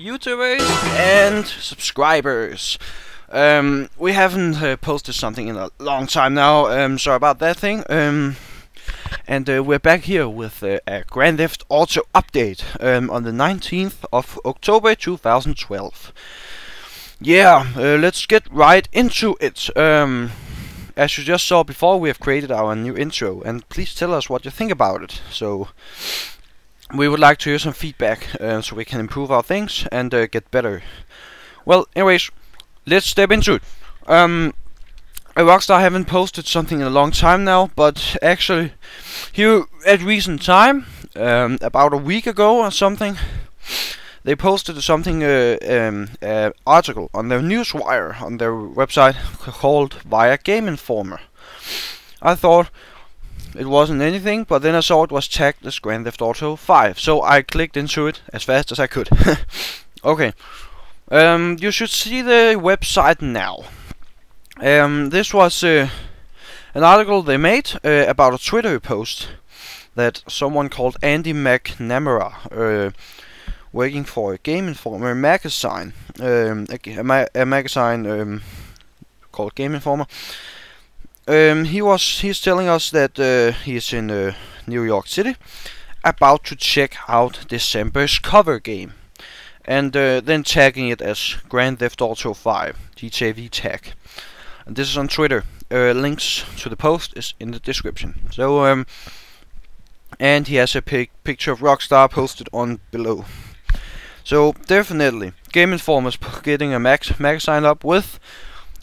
YouTubers and subscribers. We haven't posted something in a long time now, sorry about that thing. And we're back here with a Grand Theft Auto update on the 19th of October 2012. Yeah, let's get right into it. As you just saw before, we have created our new intro, and please tell us what you think about it. So we would like to hear some feedback so we can improve our things and get better. Well, anyways, let's step into it. Rockstar haven't posted something in a long time now, but actually here at recent time, about a week ago or something, they posted something, article on their newswire on their website called Via Game Informer. I thought it wasn't anything, but then I saw it was tagged as Grand Theft Auto 5, so I clicked into it as fast as I could. Okay, you should see the website now. This was an article they made about a Twitter post that someone called Andy McNamara, working for a Game Informer magazine, a magazine called Game Informer. He's telling us that he's in New York City, about to check out December's cover game, and then tagging it as Grand Theft Auto 5 GTAV tag. And this is on Twitter. Links to the post is in the description. So and he has a picture of Rockstar posted on below. So definitely, Game Informer's getting a magazine up with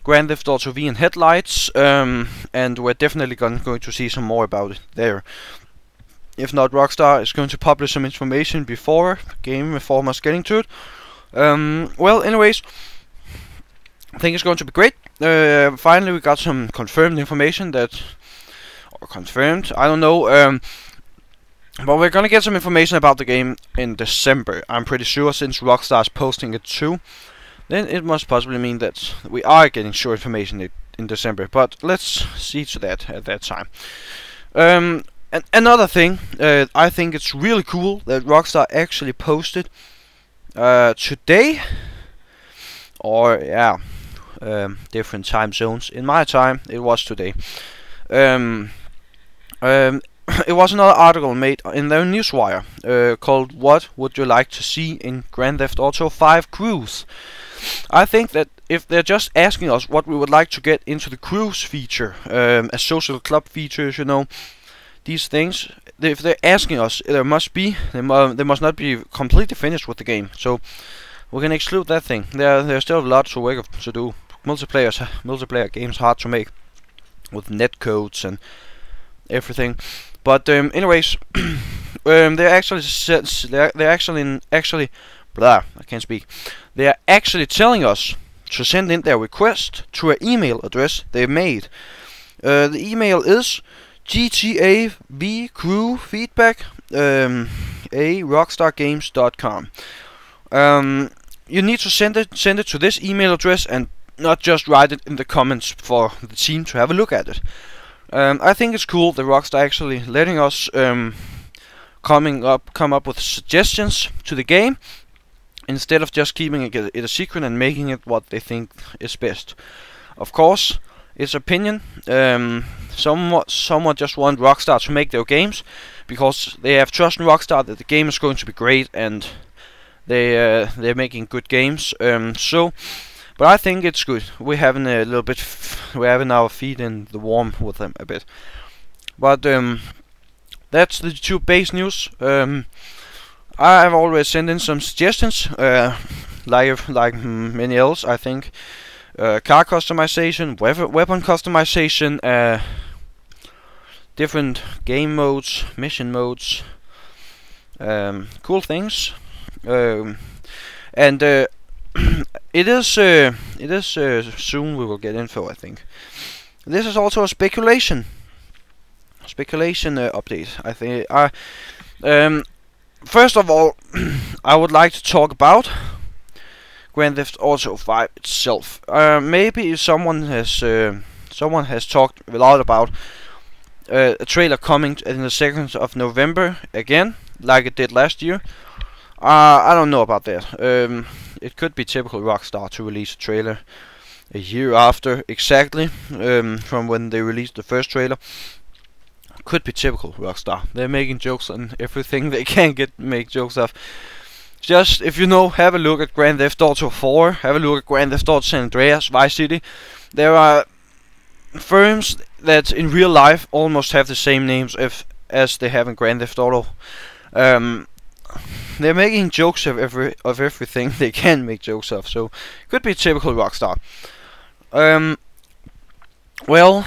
Grand Theft Auto V and headlights, and we're definitely going to see some more about it there. If not, Rockstar is going to publish some information before Game Informer's getting to it. Well, anyways, I think it's going to be great. Finally, we got some confirmed information or confirmed, I don't know. But we're gonna get some information about the game in December, I'm pretty sure, since Rockstar is posting it too. Then it must possibly mean that we are getting sure information in December, but let's see to that at that time. And another thing, I think it's really cool that Rockstar actually posted today, or yeah, different time zones. In my time, it was today. It was another article made in their newswire called "What Would You Like to See in Grand Theft Auto 5 Cruise?" I think that if they're just asking us what we would like to get into the cruise feature, as social club features, you know, these things. If they're asking us, they must not be completely finished with the game. So we can exclude that thing. There's still a lot to work to do. Multiplayer games hard to make with netcodes and everything. But anyways, they're actually telling us to send in their request to an email address they made. The email is gtavcrewfeedback@rockstargames.com. You need to send it to this email address and not just write it in the comments for the team to have a look at it. I think it's cool that Rockstar actually letting us come up with suggestions to the game, instead of just keeping it a secret and making it what they think is best. Of course, it's opinion. Someone just want Rockstar to make their games because they have trust in Rockstar that the game is going to be great, and they're making good games. But I think it's good. We're having our feet in the warm with them a bit. But that's the two base news. I've always sent in some suggestions, like many else, I think. Car customization, weapon customization, different game modes, mission modes, cool things, and it is soon we will get info, I think. This is also a speculation update, I think. First of all, I would like to talk about Grand Theft Auto 5 itself. Maybe someone has talked a lot about a trailer coming in the 2nd of November again, like it did last year. I don't know about that. It could be typical Rockstar to release a trailer a year after exactly from when they released the first trailer. Could be typical Rockstar. They're making jokes on everything they can make jokes of. Just, if you know, have a look at Grand Theft Auto 4, have a look at Grand Theft Auto San Andreas, Vice City. There are firms that in real life almost have the same names as they have in Grand Theft Auto. They're making jokes of everything they can make jokes of, so could be typical Rockstar. Well,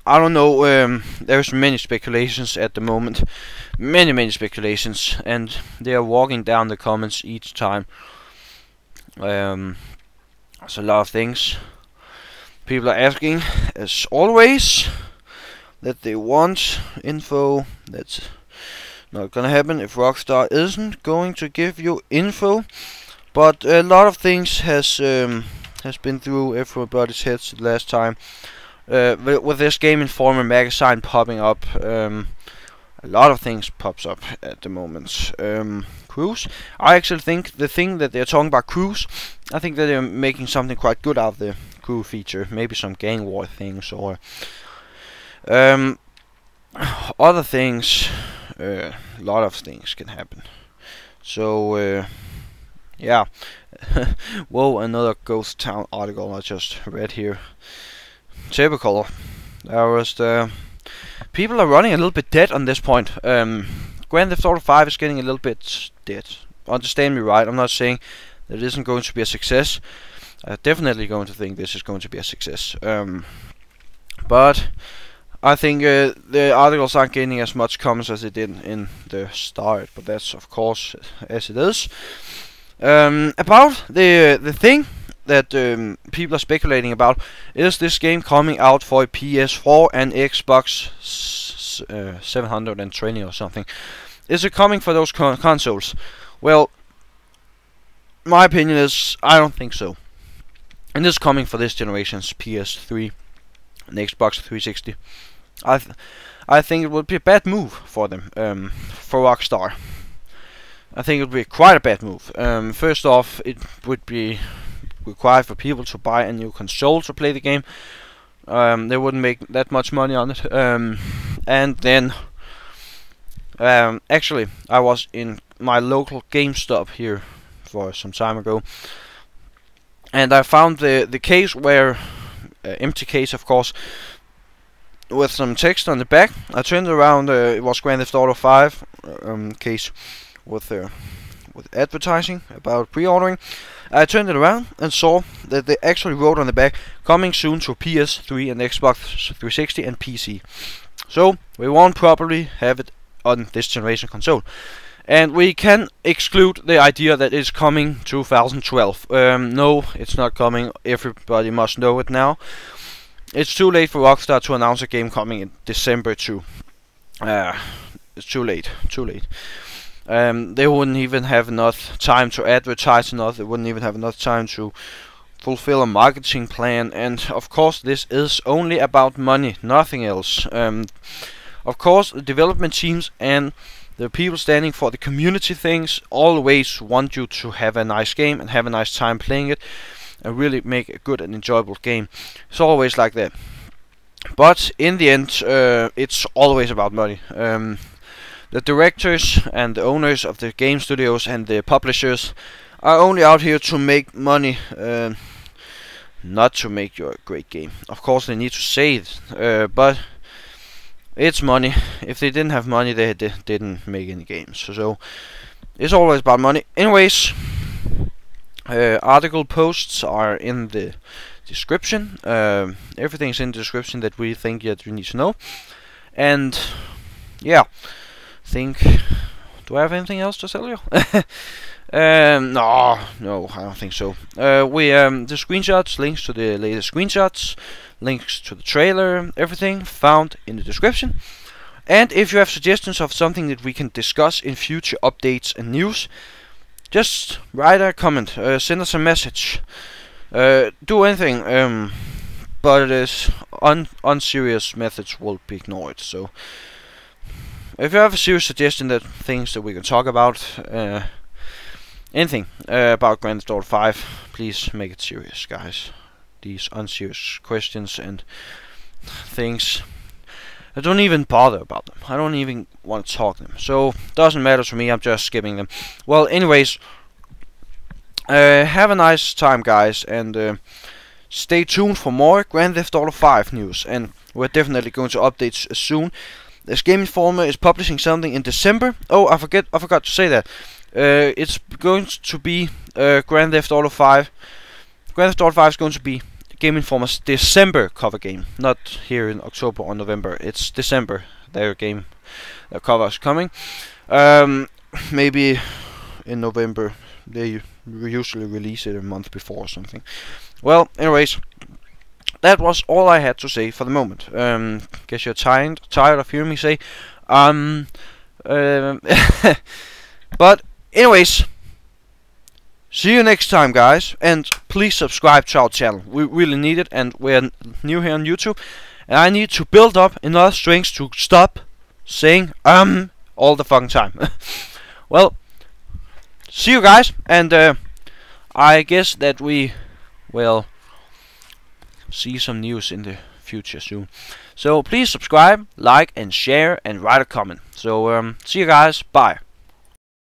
I don't know. There's many speculations at the moment, many speculations, and they are walking down the comments each time. There's a lot of things. People are asking, as always, that they want info. That's not gonna happen if Rockstar isn't going to give you info. But a lot of things has been through everybody's heads the last time. With this Game Informer magazine popping up, a lot of things pops up at the moment. Cruise. I actually think the thing that they're talking about Cruise, I think that they're making something quite good out of the crew feature. Maybe some gang war things or other things. A lot of things can happen. So yeah. Whoa, another Ghost Town article I just read here. Typical. There was people are running a little bit dead on this point. Grand Theft Auto 5 is getting a little bit dead. Understand me right, I'm not saying that it isn't going to be a success. I'm definitely going to think this is going to be a success. But I think the articles aren't gaining as much comments as they did in the start. But that's of course as it is. About the thing that people are speculating about, is this game coming out for a PS4 and Xbox 720 or something? Is it coming for those consoles? Well, my opinion is I don't think so. And it's coming for this generation's PS3 and Xbox 360. I think it would be a bad move for them, for Rockstar. I think it would be quite a bad move. First off, it would be required for people to buy a new console to play the game. They wouldn't make that much money on it. And then, actually, I was in my local GameStop here for some time ago, and I found the case where, empty case of course, with some text on the back. I turned around, it was Grand Theft Auto 5 case with advertising about pre-ordering. I turned it around and saw that they actually wrote on the back, coming soon to PS3 and Xbox 360 and PC. So we won't probably have it on this generation console. And we can exclude the idea that it's coming 2012. No, it's not coming. Everybody must know it now. It's too late for Rockstar to announce a game coming in December too. It's too late. They wouldn't even have enough time to advertise enough. They wouldn't even have enough time to fulfill a marketing plan. And of course, this is only about money, nothing else. Of course, the development teams and the people standing for the community things always want you to have a nice game and have a nice time playing it and really make a good and enjoyable game. It's always like that. But in the end, it's always about money. The directors and the owners of the game studios and the publishers are only out here to make money, not to make you a great game. Of course, they need to say it, but it's money. If they didn't have money, they didn't make any games. So it's always about money. Anyways, article posts are in the description. Everything's in the description that we think that you need to know. And yeah, do I have anything else to tell you? No, I don't think so. The screenshots, links to the latest screenshots, links to the trailer, everything found in the description. And if you have suggestions of something that we can discuss in future updates and news, just write a comment, send us a message, do anything. But it is unserious methods will be ignored. So if you have a serious suggestion that things that we can talk about, anything about Grand Theft Auto 5, please make it serious, guys. These unserious questions and things, I don't even bother about them. I don't even want to talk them. So, doesn't matter to me, I'm just skipping them. Well, anyways, have a nice time, guys, and stay tuned for more Grand Theft Auto 5 news. And we're definitely going to update soon. This Game Informer is publishing something in December. Oh, I forgot to say that. It's going to be Grand Theft Auto 5. Grand Theft Auto 5 is going to be Game Informer's December cover game, not here in October or November. It's December. Their cover is coming. Maybe in November. They usually release it a month before or something. Well, anyways, that was all I had to say for the moment. Guess you're tired of hearing me say. But anyways, see you next time, guys, and please subscribe to our channel. We really need it, and we're new here on YouTube, and I need to build up enough strings to stop saying all the fucking time. Well, see you guys, and I guess that we will see some news in the future soon. So please subscribe, like, and share, and write a comment. So see you guys. Bye.